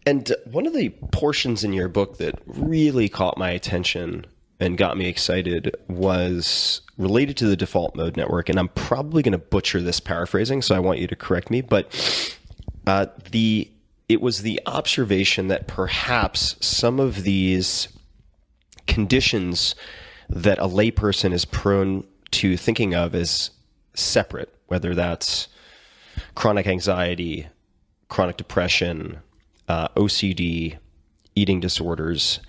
And one of the portions in your book that really caught my attention and got me excited was related to the default mode network. And I'm probably going to butcher this paraphrasing, so I want you to correct me. But it was the observation that perhaps some of these conditions that a layperson is prone to thinking of as separate, whether that's chronic anxiety, chronic depression, OCD, eating disorders,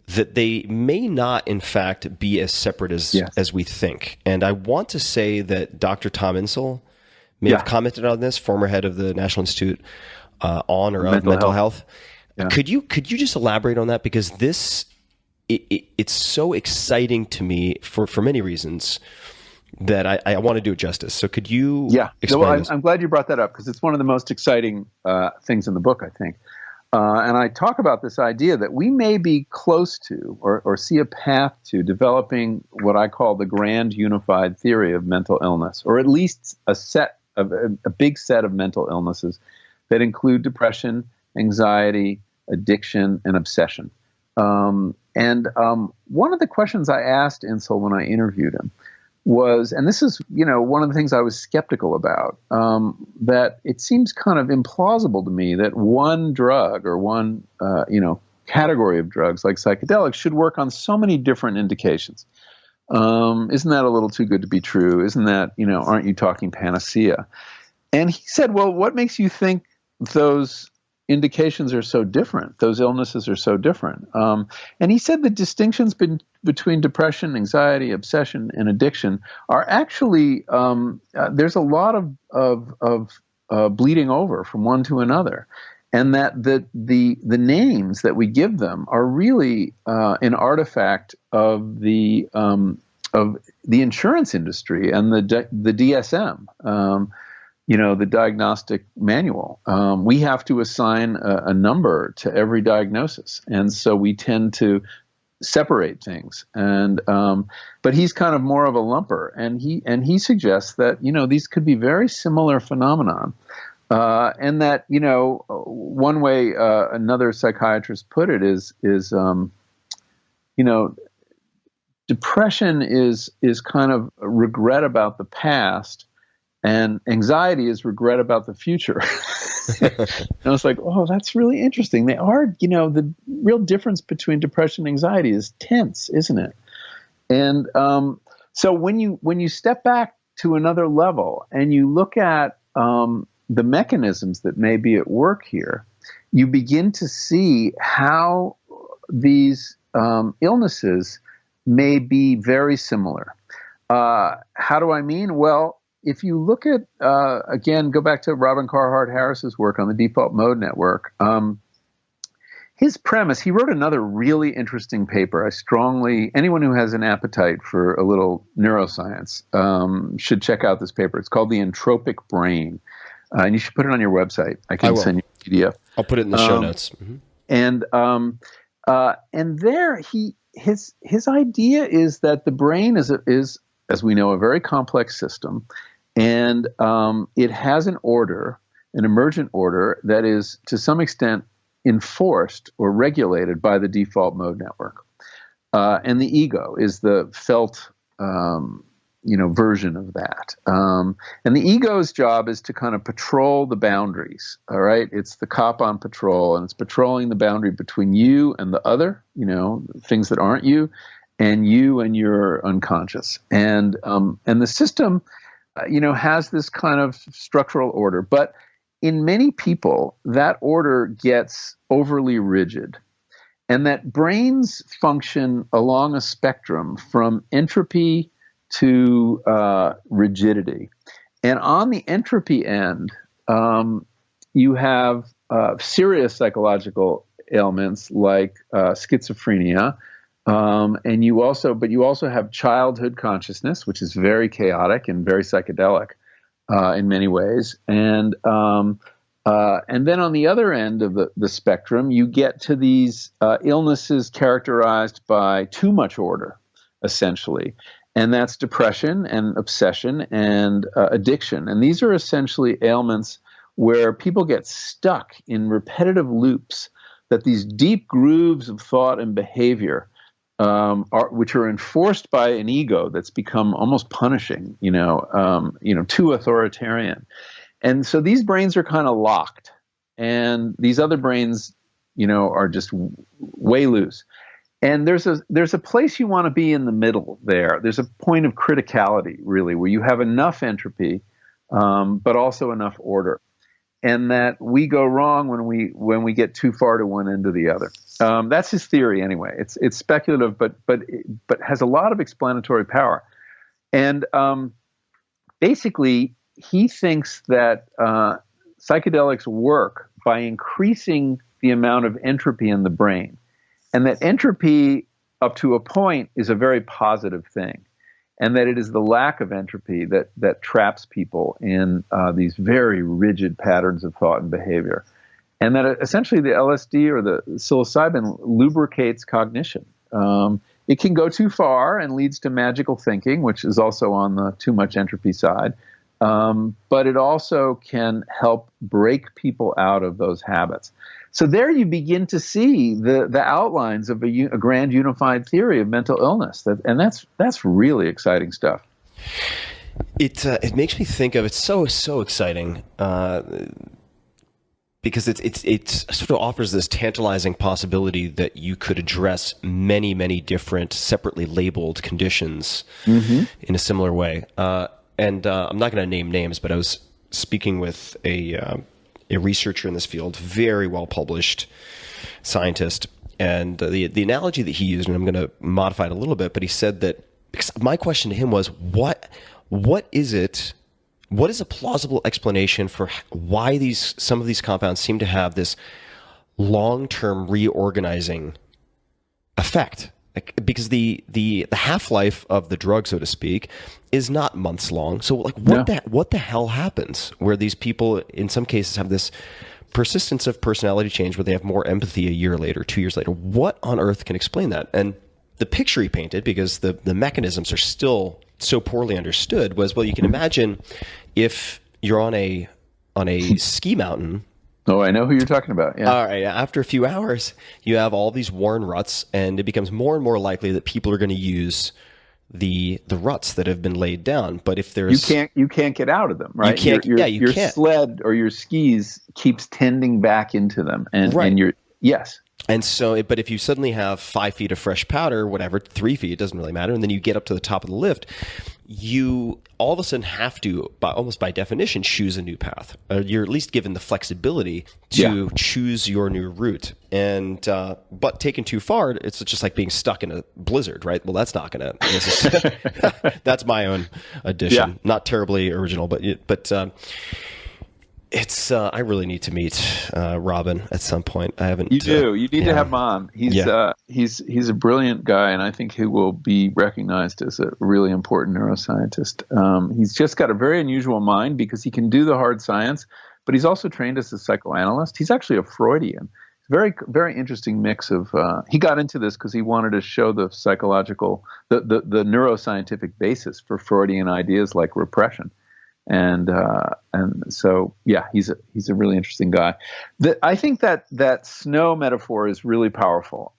that they may not, in fact, be as separate as we think. And I want to say that Dr. Tom Insel may have commented on this, former head of the National Institute on or of mental health. Yeah. Could you just elaborate on that? Because it's so exciting to me for many reasons that I want to do it justice. So could you explain this? I'm glad you brought that up because it's one of the most exciting things in the book, I think. And I talk about this idea that we may be close to or see a path to developing what I call the grand unified theory of mental illness, or at least a big set of mental illnesses that include depression, anxiety, addiction, and obsession. One of the questions I asked Insel when I interviewed him was, and this is, one of the things I was skeptical about, that it seems kind of implausible to me that one drug or one, category of drugs like psychedelics should work on so many different indications. Isn't that a little too good to be true? Isn't that, aren't you talking panacea? And he said, well, what makes you think those indications are so different? Those illnesses are so different. And he said the distinctions between depression, anxiety, obsession, and addiction are actually, there's a lot of bleeding over from one to another. And that the names that we give them are really an artifact of the insurance industry and the DSM. The diagnostic manual. We have to assign a number to every diagnosis, and so we tend to separate things. And but he's kind of more of a lumper, and he suggests that these could be very similar phenomenon, and that one way another psychiatrist put it is depression is kind of regret about the past. And anxiety is regret about the future. And I was like, oh, that's really interesting. They are, the real difference between depression and anxiety is tense, isn't it? And so when you step back to another level and you look at the mechanisms that may be at work here, you begin to see how these illnesses may be very similar. How do I mean? Well, if you look at, again, go back to Robin Carhart Harris's work on the default mode network, his premise, he wrote another really interesting paper. Anyone who has an appetite for a little neuroscience should check out this paper. It's called The Entropic Brain. And you should put it on your website. I can send you a PDF. I'll put it in the show notes. Mm-hmm. And there his idea is that the brain is, as we know, a very complex system. And it has an emergent order that is to some extent enforced or regulated by the default mode network. And the ego is the felt, version of that. And the ego's job is to kind of patrol the boundaries. All right. It's the cop on patrol, and it's patrolling the boundary between you and the other, things that aren't you, and you and your unconscious. And the system, has this kind of structural order. But in many people, that order gets overly rigid. And that brains function along a spectrum from entropy to rigidity. And on the entropy end, you have serious psychological ailments like schizophrenia. And you also have childhood consciousness, which is very chaotic and very psychedelic in many ways. And then on the other end of the spectrum, you get to these illnesses characterized by too much order, essentially. And that's depression and obsession and addiction. And these are essentially ailments where people get stuck in repetitive loops that these deep grooves of thought and behavior, which are enforced by an ego that's become almost punishing, too authoritarian. And so these brains are kind of locked, and these other brains, are just way loose. And there's a place you want to be in the middle there. There's a point of criticality, really, where you have enough entropy, but also enough order. And that we go wrong when we get too far to one end or the other. That's his theory, anyway. It's speculative, but has a lot of explanatory power. And basically, he thinks that psychedelics work by increasing the amount of entropy in the brain, and that entropy, up to a point, is a very positive thing. And that it is the lack of entropy that traps people in these very rigid patterns of thought and behavior. And that essentially the LSD or the psilocybin lubricates cognition. It can go too far and leads to magical thinking, which is also on the too much entropy side. But it also can help break people out of those habits. So there you begin to see the outlines of a grand unified theory of mental illness, and that's really exciting stuff. It makes me think of, it's so exciting because it sort of offers this tantalizing possibility that you could address many different separately labeled conditions in a similar way. And I'm not going to name names, but I was speaking with a researcher in this field, very well published scientist, and the analogy that he used, and I'm going to modify it a little bit, but he said that, because my question to him was, what is it? What is a plausible explanation for why some of these compounds seem to have this long-term reorganizing effect? Because the half-life of the drug, so to speak, is not months long. So what the hell happens where these people in some cases have this persistence of personality change where they have more empathy a year later, 2 years later? What on earth can explain that? And the picture he painted, because the mechanisms are still so poorly understood, was, well, you can imagine if you're on a ski mountain. Oh, I know who you're talking about. Yeah. All right. After a few hours, you have all these worn ruts, and it becomes more and more likely that people are going to use the ruts that have been laid down. But if there's you can't get out of them, right? You can't. Your can't. sled or your skis keeps tending back into them, and yes. And so, but if you suddenly have 5 feet of fresh powder, whatever, 3 feet, it doesn't really matter, and then you get up to the top of the lift, you all of a sudden have to, almost by definition, choose a new path. You're at least given the flexibility to choose your new route. And but taken too far, it's just like being stuck in a blizzard, right? Well, that's not going to. That's my own addition. Yeah. Not terribly original, but it's. I really need to meet Robin at some point. I haven't. You do. You need to have him on. He's a brilliant guy, and I think he will be recognized as a really important neuroscientist. He's just got a very unusual mind because he can do the hard science, but he's also trained as a psychoanalyst. He's actually a Freudian. Very, very interesting mix of. He got into this because he wanted to show the psychological, the neuroscientific basis for Freudian ideas like repression. And so, yeah, he's a really interesting guy. I think that snow metaphor is really powerful.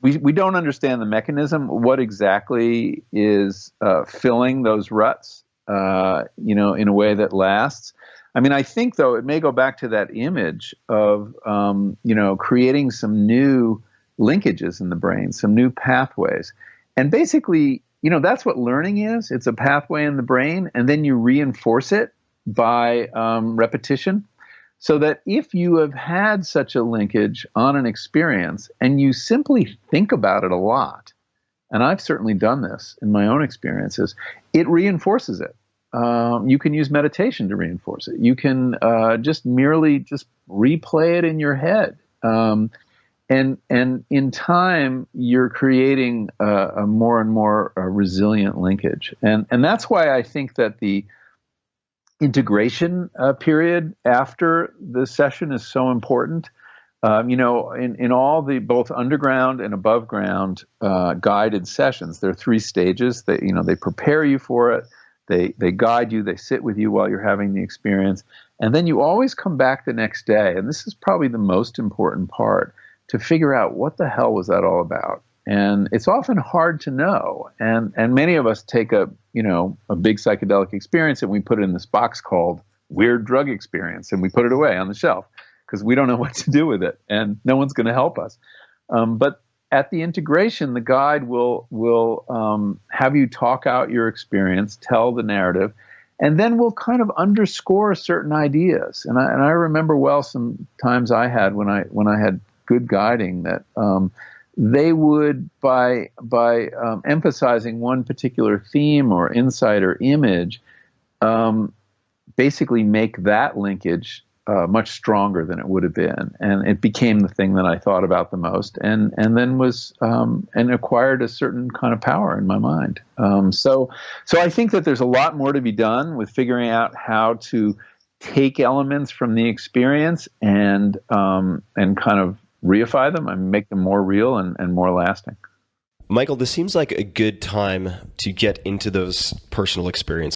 We don't understand the mechanism. What exactly is filling those ruts, in a way that lasts? I mean, I think, though, it may go back to that image of, creating some new linkages in the brain, some new pathways. And basically, that's what learning is. It's a pathway in the brain, and then you reinforce it by repetition. So that if you have had such a linkage on an experience and you simply think about it a lot, and I've certainly done this in my own experiences, it reinforces it. You can use meditation to reinforce it. You can just replay it in your head. And in time, you're creating a more and more resilient linkage. And that's why I think that the integration period after the session is so important. In all the both underground and above ground guided sessions, there are 3 stages. They prepare you for it. They guide you. They sit with you while you're having the experience. And then you always come back the next day. And this is probably the most important part. to figure out what the hell was that all about. And it's often hard to know. And many of us take a big psychedelic experience and we put it in this box called weird drug experience, and we put it away on the shelf because we don't know what to do with it, and no one's going to help us. But at the integration, the guide will have you talk out your experience, tell the narrative, and then we'll kind of underscore certain ideas. And I remember well some times I had when I had good guiding that they would, by emphasizing one particular theme or insight or image, basically make that linkage much stronger than it would have been, and it became the thing that I thought about the most, and then was and acquired a certain kind of power in my mind. So I think that there's a lot more to be done with figuring out how to take elements from the experience and kind of reify them and make them more real and more lasting. Michael, this seems like a good time to get into those personal experiences.